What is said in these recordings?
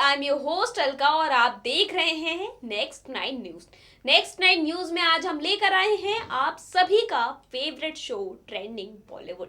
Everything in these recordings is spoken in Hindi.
I am your host Alka और आप देख रहे हैं next nine news. Next nine news में आज हम लेकर आए हैं आप सभी का favourite show trending Bollywood.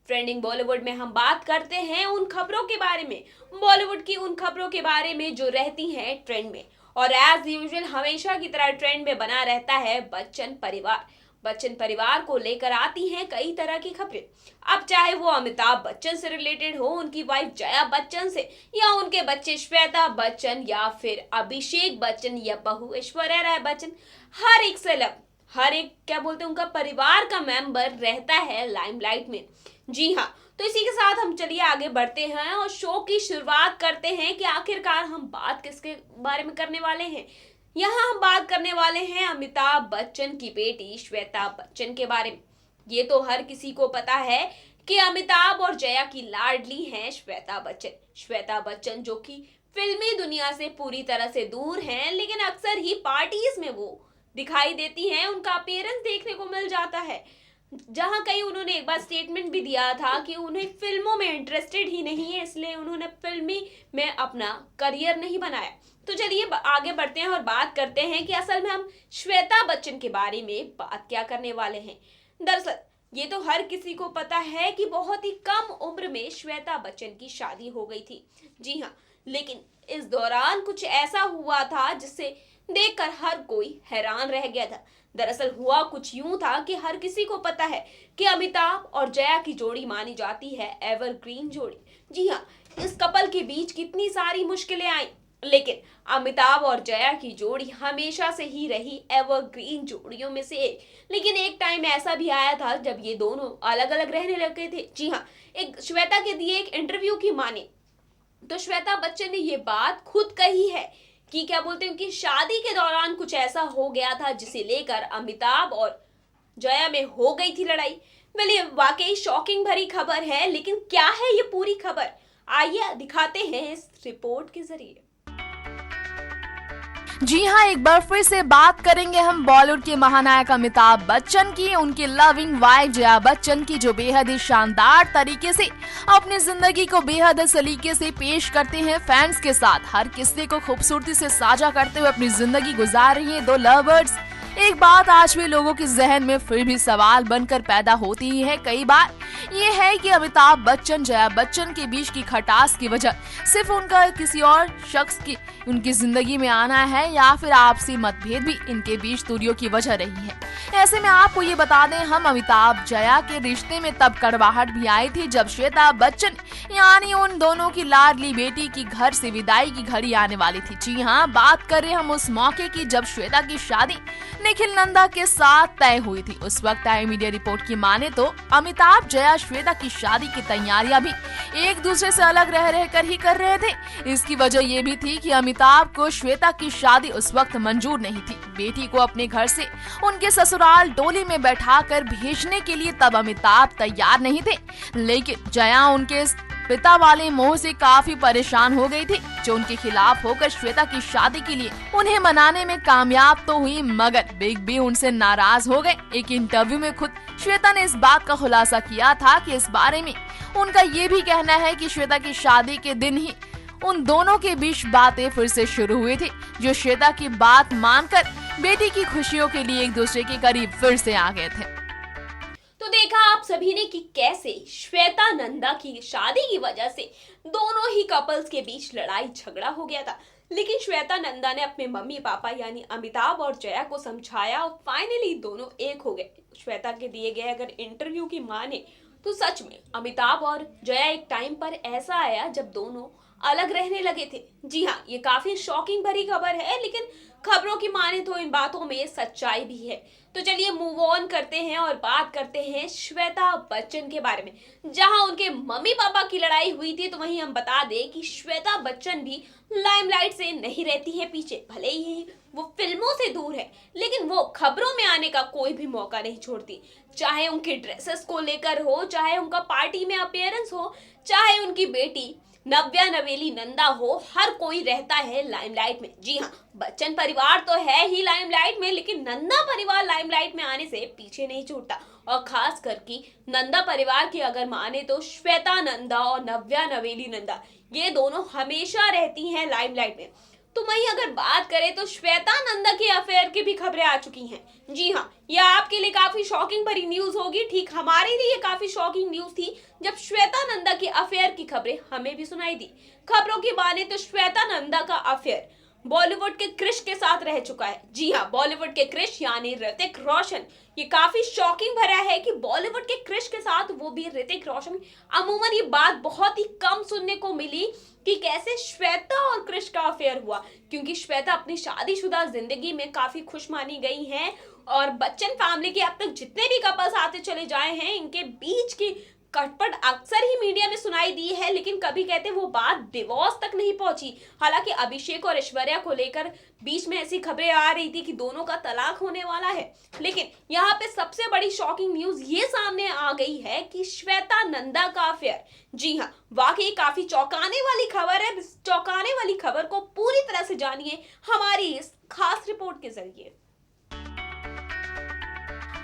Trending Bollywood में हम बात करते हैं उन खबरों के बारे में, बॉलीवुड की उन खबरों के बारे में जो रहती हैं ट्रेंड में। और एज यूजुअल हमेशा की तरह ट्रेंड में बना रहता है बच्चन परिवार। बच्चन परिवार को लेकर आती हैं कई तरह की खबरें। अब चाहे वो अमिताभ बच्चन से रिलेटेड हो, उनकी वाइफ जया बच्चन से, या उनके बच्चे श्वेता बच्चन, या फिर अभिषेक बच्चन या बहू ऐश्वर्या राय बच्चन, हर एक सेलेब, हर एक क्या बोलते हैं उनका परिवार का मेंबर रहता है लाइमलाइट में। जी हाँ, तो इसी के साथ हम चलिए आगे बढ़ते हैं और शो की शुरुआत करते हैं कि आखिरकार हम बात किसके बारे में करने वाले हैं। यहाँ हम बात करने वाले हैं अमिताभ बच्चन की बेटी श्वेता बच्चन के बारे में। ये तो हर किसी को पता है कि अमिताभ और जया की लाडली हैं श्वेता बच्चन। श्वेता बच्चन जो कि फिल्मी दुनिया से पूरी तरह से दूर हैं, लेकिन अक्सर ही पार्टीज में वो दिखाई देती हैं, उनका अपीयरेंस देखने को मिल जाता है। जहां कहीं उन्होंने एक बार स्टेटमेंट भी दिया था कि उन्हें फिल्मों में इंटरेस्टेड ही नहीं है, इसलिए उन्होंने फिल्मी में अपना करियर नहीं बनाया। तो चलिए आगे बढ़ते हैं और बात करते हैं कि असल में हम श्वेता बच्चन के बारे में बात क्या करने वाले हैं। दरअसल ये तो हर किसी को पता है कि बहुत ही कम उम्र में श्वेता बच्चन की शादी हो गई थी। जी हाँ, लेकिन इस दौरान कुछ ऐसा हुआ था जिससे देखकर हर कोई हैरान रह गया था। दरअसल हुआ कुछ यूं था कि हर किसी को पता है कि अमिताभ और जया की जोड़ी मानी जाती है एवरग्रीन जोड़ी। जी हाँ, इस कपल के बीच कितनी सारी मुश्किलें आई, लेकिन अमिताभ और जया की जोड़ी हमेशा से ही रही एवरग्रीन जोड़ियों में से एक। लेकिन एक टाइम ऐसा भी आया था जब ये दोनों अलग अलग रहने लगे थे। जी हाँ, एक श्वेता के दिए एक इंटरव्यू की माने तो श्वेता बच्चन ने ये बात खुद कही है कि क्या बोलते हैं कि शादी के दौरान कुछ ऐसा हो गया था जिसे लेकर अमिताभ और जया में हो गई थी लड़ाई। वेल, ये वाकई शॉकिंग भरी खबर है, लेकिन क्या है ये पूरी खबर, आइए दिखाते हैं इस रिपोर्ट के जरिए। जी हाँ, एक बार फिर से बात करेंगे हम बॉलीवुड के महानायक अमिताभ बच्चन की, उनकी लविंग वाइफ जया बच्चन की, जो बेहद ही शानदार तरीके से अपनी जिंदगी को बेहद सलीके से पेश करते हैं फैंस के साथ। हर किस्से को खूबसूरती से साझा करते हुए अपनी जिंदगी गुजार रही हैं दो लवर्स। एक बात आज भी लोगों के जहन में फिर भी सवाल बनकर पैदा होती ही है कई बार, ये है कि अमिताभ बच्चन जया बच्चन के बीच की खटास की वजह सिर्फ उनका किसी और शख्स की उनकी जिंदगी में आना है, या फिर आपसी मतभेद भी इनके बीच दूरियों की वजह रही है। ऐसे में आपको ये बता दें, हम अमिताभ जया के रिश्ते में तब कड़वाहट भी आई थी जब श्वेता बच्चन यानी उन दोनों की लाडली बेटी की घर से विदाई की घड़ी आने वाली थी। जी हाँ, बात करें हम उस मौके की जब श्वेता की शादी निखिल नंदा के साथ तय हुई थी। उस वक्त आई मीडिया रिपोर्ट की माने तो अमिताभ जया श्वेता की शादी की तैयारियां भी एक दूसरे से अलग रह कर ही कर रहे थे। इसकी वजह ये भी थी कि अमिताभ को श्वेता की शादी उस वक्त मंजूर नहीं थी। बेटी को अपने घर से उनके ससुराल डोली में बैठाकर भेजने के लिए तब अमिताभ तैयार नहीं थे, लेकिन जया उनके पिता वाले मोह से काफी परेशान हो गई थी, जो उनके खिलाफ होकर श्वेता की शादी के लिए उन्हें मनाने में कामयाब तो हुई, मगर बिग बी उनसे नाराज हो गए। एक इंटरव्यू में खुद श्वेता ने इस बात का खुलासा किया था कि इस बारे में उनका ये भी कहना है कि श्वेता की शादी के दिन ही उन दोनों के बीच बातें फिर से शुरू हुई थी, जो श्वेता की बात मानकर बेटी की खुशियों के लिए एक दूसरे के करीब फिर से आ गए थे। तो देखा आप सभी ने कि कैसे श्वेता नंदा की शादी की वजह से दोनों ही कपल्स के बीच लड़ाई झगड़ा हो गया था, लेकिन श्वेता नंदा ने अपने मम्मी पापा यानी अमिताभ और जया को समझाया और फाइनली दोनों एक हो गए। श्वेता के दिए गए अगर इंटरव्यू की माने तो सच में अमिताभ और जया एक टाइम पर ऐसा आया जब दोनों अलग रहने लगे थे। जी हाँ, ये काफी शॉकिंग भरी खबर है, लेकिन खबरों की माने तो इन बातों में सच्चाई भी है। तो चलिए मूव ऑन करते हैं और बात करते हैं श्वेता बच्चन के बारे में। जहां उनके मम्मी पापा की लड़ाई हुई थी, तो वहीं हम बता दें कि श्वेता बच्चन भी लाइमलाइट से नहीं रहती है पीछे। भले ही वो फिल्मों से दूर है, लेकिन वो खबरों में आने का कोई भी मौका नहीं छोड़ती। चाहे उनके ड्रेसेस को लेकर हो, चाहे उनका पार्टी में अपीयरेंस हो, चाहे उनकी बेटी नव्या नवेली नंदा हो, हर कोई रहता है लाइमलाइट में। जी हाँ, बच्चन परिवार तो है ही लाइमलाइट में, लेकिन नंदा परिवार लाइमलाइट में आने से पीछे नहीं छूटता। और खास करके नंदा परिवार की अगर माने तो श्वेता नंदा और नव्या नवेली नंदा, ये दोनों हमेशा रहती हैं लाइमलाइट में। तो वहीं अगर बात करें तो श्वेता नंदा के अफेयर की भी खबरें आ चुकी हैं। जी हाँ, यह आपके लिए काफी शॉकिंग भरी न्यूज होगी, ठीक हमारे लिए काफी शॉकिंग न्यूज थी जब श्वेता नंदा के अफेयर की खबरें हमें भी सुनाई दी। खबरों की माने तो श्वेता नंदा का अफेयर बॉलीवुड के क्रिश के साथ रह चुका है। जी हाँ, बॉलीवुड के क्रिश यानी ऋतिक रोशन। ये काफी शॉकिंग भरा है कि बॉलीवुड के क्रिश के साथ वो भी ऋतिक रोशन। अमूमन ये बात बहुत ही कम सुनने को मिली कि कैसे श्वेता और क्रिश का अफेयर हुआ, क्योंकि श्वेता अपनी शादीशुदा जिंदगी में काफी खुश मानी गई हैं और बच्चन फैमिली के अब तक जितने भी कपल्स आते चले जाए हैं, इनके बीच की खटपट अक्सर ही मीडिया में सुनाई दी है, लेकिन कभी कहते वो बात डिवोर्स तक नहीं पहुंची। हालांकि अभिषेक और ऐश्वर्या को लेकर बीच में ऐसी खबरें आ रही थी कि दोनों का तलाक होने वाला है, लेकिन यहाँ पे सबसे बड़ी शॉकिंग न्यूज ये सामने आ गई है कि श्वेता नंदा का अफेयर। जी हाँ, वाकई काफी चौंकाने वाली खबर है। चौंकाने वाली खबर को पूरी तरह से जानिए हमारी इस खास रिपोर्ट के जरिए।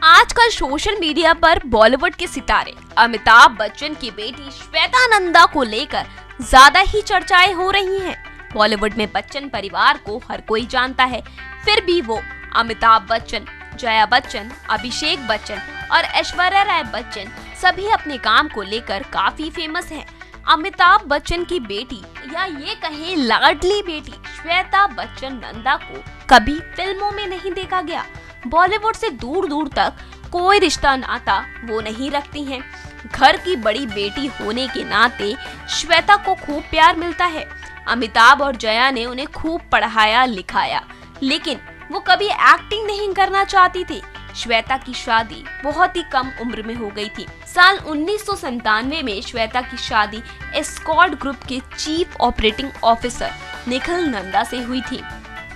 आजकल सोशल मीडिया पर बॉलीवुड के सितारे अमिताभ बच्चन की बेटी श्वेता नंदा को लेकर ज्यादा ही चर्चाएं हो रही हैं। बॉलीवुड में बच्चन परिवार को हर कोई जानता है, फिर भी वो अमिताभ बच्चन, जया बच्चन, अभिषेक बच्चन और ऐश्वर्या राय बच्चन सभी अपने काम को लेकर काफी फेमस हैं। अमिताभ बच्चन की बेटी या ये कहें लाडली बेटी श्वेता बच्चन नंदा को कभी फिल्मों में नहीं देखा गया। बॉलीवुड से दूर दूर तक कोई रिश्ता नाता वो नहीं रखती हैं। घर की बड़ी बेटी होने के नाते श्वेता को खूब प्यार मिलता है। अमिताभ और जया ने उन्हें खूब पढ़ाया लिखाया, लेकिन वो कभी एक्टिंग नहीं करना चाहती थी। श्वेता की शादी बहुत ही कम उम्र में हो गई थी। साल 1997 में श्वेता की शादी एस्कॉर्ट ग्रुप के chief operating officer Nikhil Nanda से हुई थी।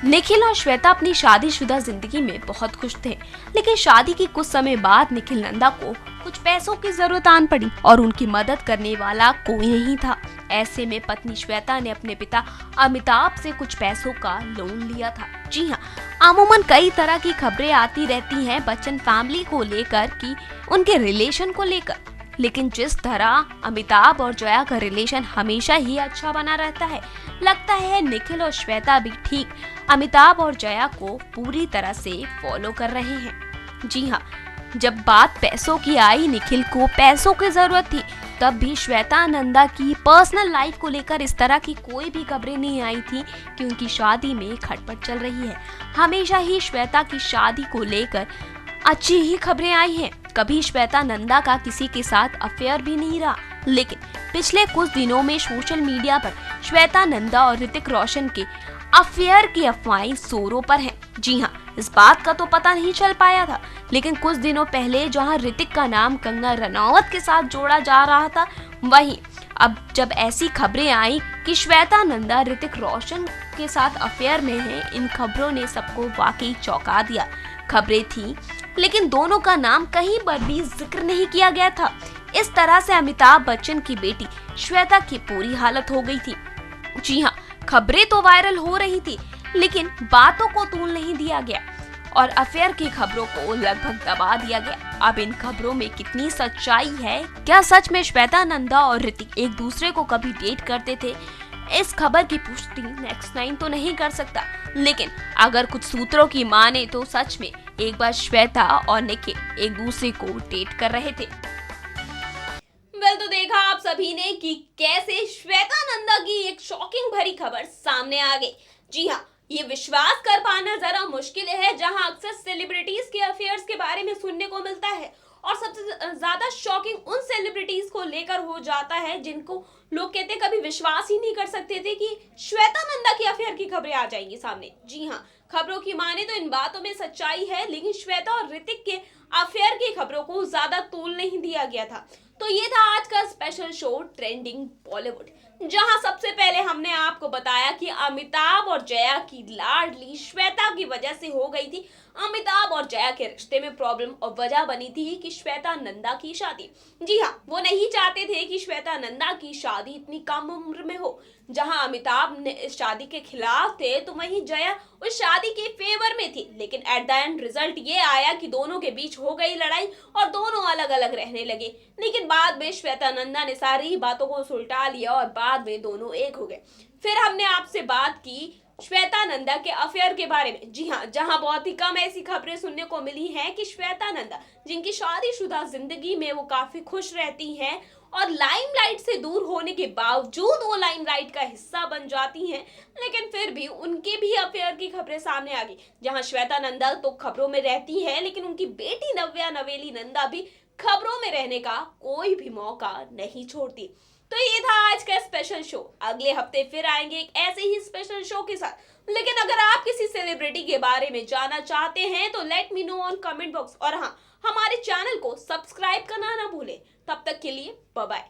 निखिल और श्वेता अपनी शादीशुदा जिंदगी में बहुत खुश थे, लेकिन शादी के कुछ समय बाद निखिल नंदा को कुछ पैसों की जरूरत आन पड़ी और उनकी मदद करने वाला कोई नहीं था। ऐसे में पत्नी श्वेता ने अपने पिता अमिताभ से कुछ पैसों का लोन लिया था। जी हाँ, अमूमन कई तरह की खबरें आती रहती हैं बच्चन फैमिली को लेकर कि उनके रिलेशन को लेकर, लेकिन जिस तरह अमिताभ और जया का रिलेशन हमेशा ही अच्छा बना रहता है, लगता है निखिल और श्वेता भी ठीक अमिताभ और जया को पूरी तरह से फॉलो कर रहे हैं। जी हाँ, जब बात पैसों की आई, निखिल को पैसों की जरूरत थी, तब भी श्वेता नंदा की पर्सनल लाइफ को लेकर इस तरह की कोई भी खबरें नहीं आई थी कि उनकी शादी में खटपट चल रही है। हमेशा ही श्वेता की शादी को लेकर अच्छी ही खबरें आई हैं। कभी श्वेता नंदा का किसी के साथ अफेयर भी नहीं रहा, लेकिन पिछले कुछ दिनों में सोशल मीडिया पर श्वेता नंदा और ऋतिक रोशन के अफेयर की अफवाहें जोरों पर हैं। जी हाँ, इस बात का तो पता नहीं चल पाया था, लेकिन कुछ दिनों पहले जहां ऋतिक का नाम कंगना रनौत के साथ जोड़ा जा रहा था, वहीं अब जब ऐसी खबरें आई कि श्वेता नंदा ऋतिक रोशन के साथ अफेयर में है, इन खबरों ने सबको वाकई चौंका दिया। खबरें थी, लेकिन दोनों का नाम कहीं पर भी जिक्र नहीं किया गया था। इस तरह से अमिताभ बच्चन की बेटी श्वेता की पूरी हालत हो गई थी। जी हाँ, खबरें तो वायरल हो रही थी, लेकिन बातों को तूल नहीं दिया गया और अफेयर की खबरों को लगभग दबा दिया गया। अब इन खबरों में कितनी सच्चाई है, क्या सच में श्वेता नंदा और ऋतिक एक दूसरे को कभी डेट करते थे, इस खबर की पुष्टि नेक्स्ट 9 तो नहीं कर सकता, लेकिन अगर कुछ सूत्रों की माने तो सच में एक बार श्वेता और निखिल एक दूसरे को डेट कर रहे थे। तो देखा आप सभी ने कि कैसे श्वेता नंदा की एक शॉकिंग भरी खबर सामने आ गई। जी हाँ, ये विश्वास कर पाना जरा मुश्किल है, जहां अक्सर सेलिब्रिटीज के अफेयर्स के बारे में सुनने को मिलता है और सबसे ज्यादा शॉकिंग उन सेलिब्रिटीज को लेकर हो जाता है जिनको लोग कहते कभी विश्वास ही नहीं कर सकते थे कि श्वेता नंदा की अफेयर की खबरें आ जाएंगी सामने। जी हाँ, खबरों की माने तो इन बातों में सच्चाई है, लेकिन श्वेता और ऋतिक के अफेयर की खबरों को ज्यादा तूल नहीं दिया गया था। तो ये था आज का स्पेशल शो ट्रेंडिंग बॉलीवुड। जहां सबसे पहले हमने आपको बताया कि अमिताभ और जया की लाडली श्वेता की वजह से हो गई थी अमिताभ और जया के रिश्ते में प्रॉब्लम, और वजह बनी थी कि श्वेता नंदा की शादी। जी हाँ, वो नहीं चाहते थे कि श्वेता नंदा की शादी इतनी कम उम्र में हो। जहां अमिताभ ने इस शादी के खिलाफ थे तो वहीं जया उस शादी के फेवर में थी, लेकिन एट द एंड रिजल्ट ये आया कि दोनों के बीच हो गई लड़ाई और दोनों अलग अलग रहने लगे। लेकिन बाद में श्वेता नंदा ने सारी बातों को सुलटा लिया और बाद में दोनों एक हो गए। फिर हमने आपसे बात की श्वेता नंदा के अफेयर के बारे में। जी हाँ, जहां बहुत ही कम ऐसी खबरें सुनने को मिली हैं कि श्वेता नंदा, जिनकी शादीशुदा जिंदगी में वो काफी खुश रहती हैं और लाइमलाइट से दूर होने के बावजूद वो लाइमलाइट का हिस्सा बन जाती हैं, लेकिन फिर भी उनके भी अफेयर की खबरें सामने आ गई। जहां श्वेता नंदा तो खबरों में रहती हैं, लेकिन उनकी बेटी नव्या नवेली नंदा भी खबरों में रहने का कोई भी मौका नहीं छोड़ती। तो ये था आज का स्पेशल शो। अगले हफ्ते फिर आएंगे एक ऐसे ही स्पेशल शो के साथ। लेकिन अगर आप किसी सेलिब्रिटी के बारे में जानना चाहते हैं तो let me know on comment box, और हाँ, हमारे चैनल को सब्सक्राइब करना ना भूलें। तब तक के लिए बाय बाय।